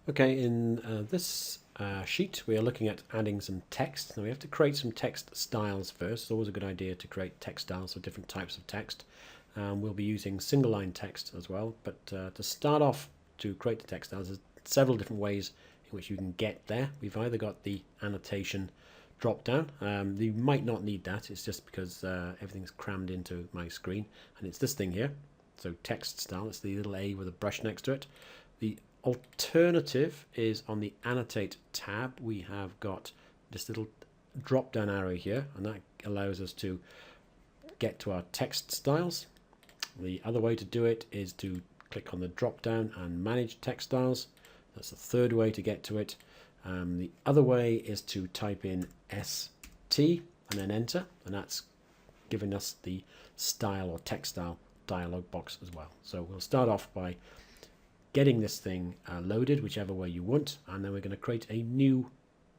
Okay, in this sheet we are looking at adding some text. Now we have to create some text styles first. It's always a good idea to create text styles for different types of text. We'll be using single line text as well, but to start off, to create the text styles, there's several different ways in which you can get there. We've either got the annotation drop down. You might not need that, it's just because everything's crammed into my screen, and it's this thing here. So text style, it's the little A with a brush next to it. The alternative is on the annotate tab. We have got this little drop down arrow here, and that allows us to get to our text styles. The other way to do it is to click on the drop down and manage text styles. That's the third way to get to it. The other way is to type in ST and then enter, and that's giving us the style or text style dialog box as well. So we'll start off by getting this thing loaded whichever way you want, and then we're going to create a new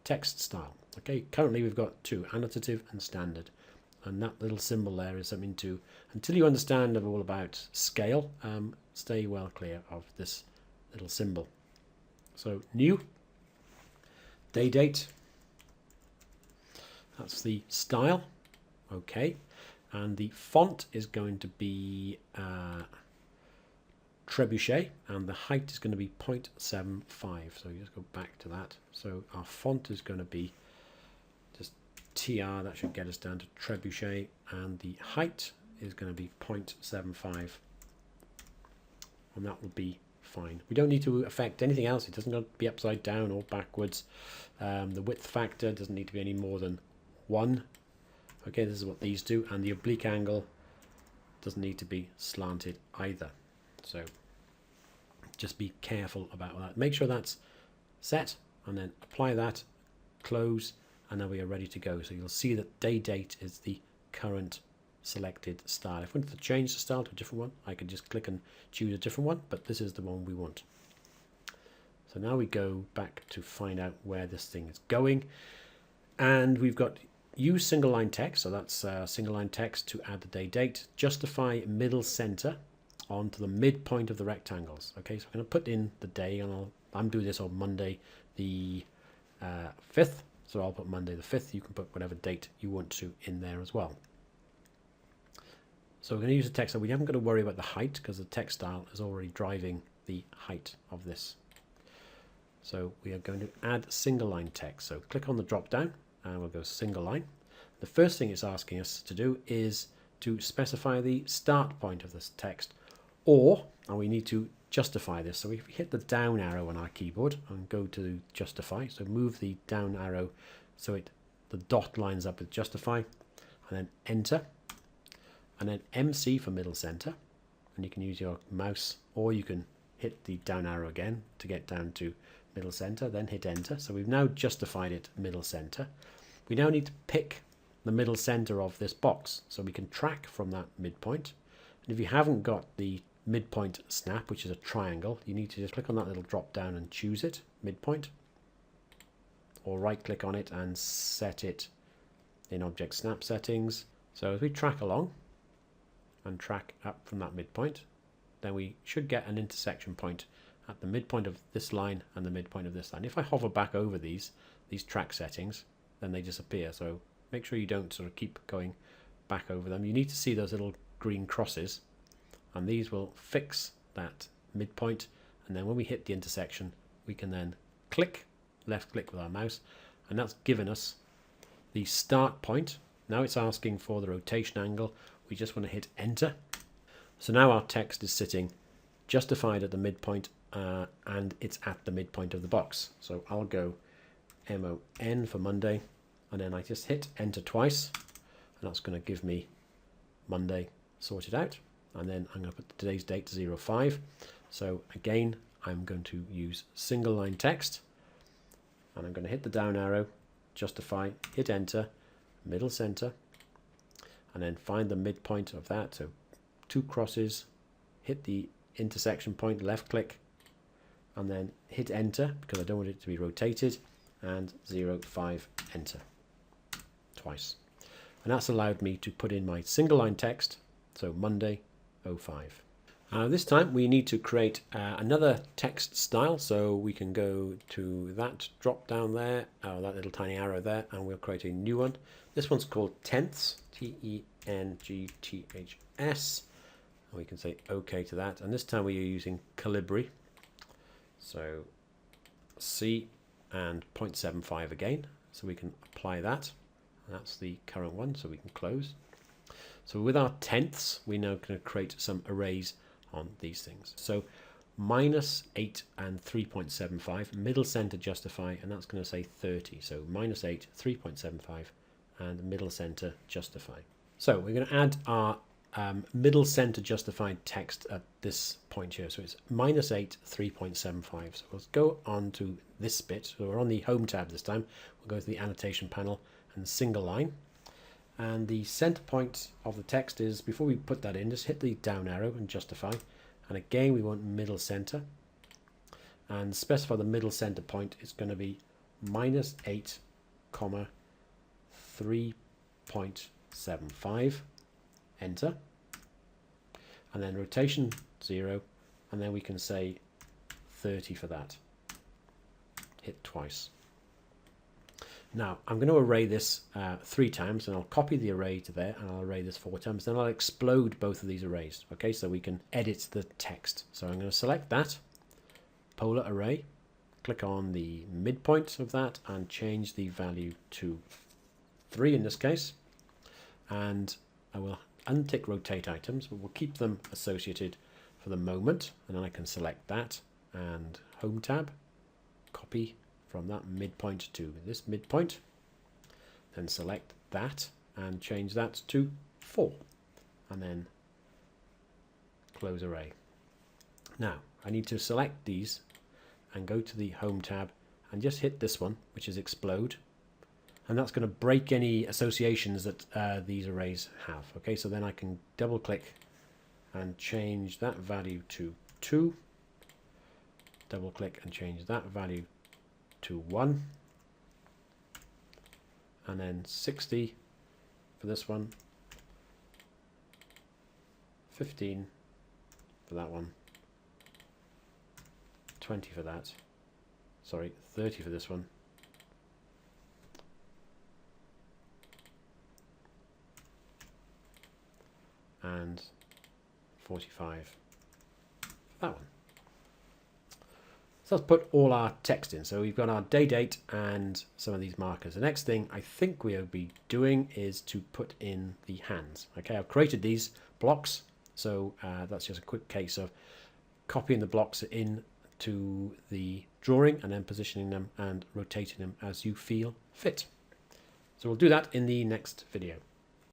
text style. Okay, currently we've got two, annotative and standard, and that little symbol there is something to, until you understand all about scale, stay well clear of this little symbol. So new, day date, that's the style. Okay, and the font is going to be Trebuchet, and the height is going to be 0.75. So you just go back to that. So our font is going to be just TR, that should get us down to Trebuchet, and the height is going to be 0.75, and that will be fine. We don't need to affect anything else. It doesn't have to be upside down or backwards. The width factor doesn't need to be any more than 1. Okay, this is what these do, and the oblique angle doesn't need to be slanted either. So just be careful about that. Make sure that's set, and then apply that, close, and then we are ready to go. So you'll see that day date is the current selected style. If I wanted to change the style to a different one, I could just click and choose a different one, but this is the one we want. So now we go back to find out where this thing is going, and we've got use single line text. So that's single line text to add the day date. Justify middle center onto the midpoint of the rectangles. Okay, so I'm going to put in the day, and I'm doing this on Monday the 5th, so I'll put Monday the 5th. You can put whatever date you want to in there as well. So we're going to use a text, so we haven't got to worry about the height because the text style is already driving the height of this. So we are going to add single line text. So click on the drop down and we'll go single line. The first thing it's asking us to do is to specify the start point of this text, and we need to justify this. So if we hit the down arrow on our keyboard and go to justify, so move the down arrow so the dot lines up with justify, and then enter, and then MC for middle center, and you can use your mouse, or you can hit the down arrow again to get down to middle center, then hit enter. So we've now justified it middle center. We now need to pick the middle center of this box so we can track from that midpoint. And if you haven't got the midpoint snap, which is a triangle, you need to just click on that little drop down and choose it, midpoint, or right click on it and set it in object snap settings. So as we track along and track up from that midpoint, then we should get an intersection point at the midpoint of this line and the midpoint of this line. If I hover back over these track settings, then they disappear. So make sure you don't sort of keep going back over them. You need to see those little green crosses, and these will fix that midpoint. And then when we hit the intersection, we can then left click with our mouse, and that's given us the start point. Now it's asking for the rotation angle. We just want to hit enter. So now our text is sitting justified at the midpoint, and it's at the midpoint of the box. So I'll go MON for Monday, and then I just hit enter twice, and that's going to give me Monday sorted out. And then I'm going to put today's date to 05. So again, I'm going to use single line text, and I'm going to hit the down arrow, justify, hit enter, middle center, and then find the midpoint of that. So 2 crosses, hit the intersection point, left click, and then hit enter because I don't want it to be rotated, and 05, enter twice. And that's allowed me to put in my single line text, so Monday 05. This time we need to create another text style, so we can go to that drop down there, that little tiny arrow there, and we'll create a new one. This one's called tenths, T-E-N-G-T-H-S. And we can say OK to that, and this time we are using Calibri. So C and 0.75 again, so we can apply that. And that's the current one, so we can close. So with our tenths, we're now going to create some arrays on these things. So -8 and 3.75, middle center justify, and that's going to say 30. So -8, 3.75, and middle center justify. So we're going to add our middle center justified text at this point here. So it's -8, 3.75. So let's go on to this bit. So we're on the Home tab this time. We'll go to the Annotation panel and single line. And the center point of the text is, before we put that in, just hit the down arrow and justify. And again, we want middle center. And specify the middle center point. It's going to be -8, 3.75. Enter. And then rotation 0. And then we can say 30 for that. Hit twice. Now, I'm going to array this 3 times, and I'll copy the array to there, and I'll array this 4 times. Then I'll explode both of these arrays, okay, so we can edit the text. So I'm going to select that, polar array, click on the midpoint of that, and change the value to 3 in this case. And I will untick rotate items, but we'll keep them associated for the moment. And then I can select that, and Home tab, copy from that midpoint to this midpoint, then select that and change that to 4, and then close array. Now I need to select these and go to the Home tab and just hit this one, which is explode, and that's going to break any associations that these arrays have. Okay, so then I can double click and change that value to 2, double click and change that value to 1, and then 60 for this one, 15 for that one, 20 for that, sorry, 30 for this one, and 45 for that one. So let's put all our text in. So we've got our day date and some of these markers. The next thing I think we'll be doing is to put in the hands. Okay, I've created these blocks. So that's just a quick case of copying the blocks in to the drawing and then positioning them and rotating them as you feel fit. So we'll do that in the next video.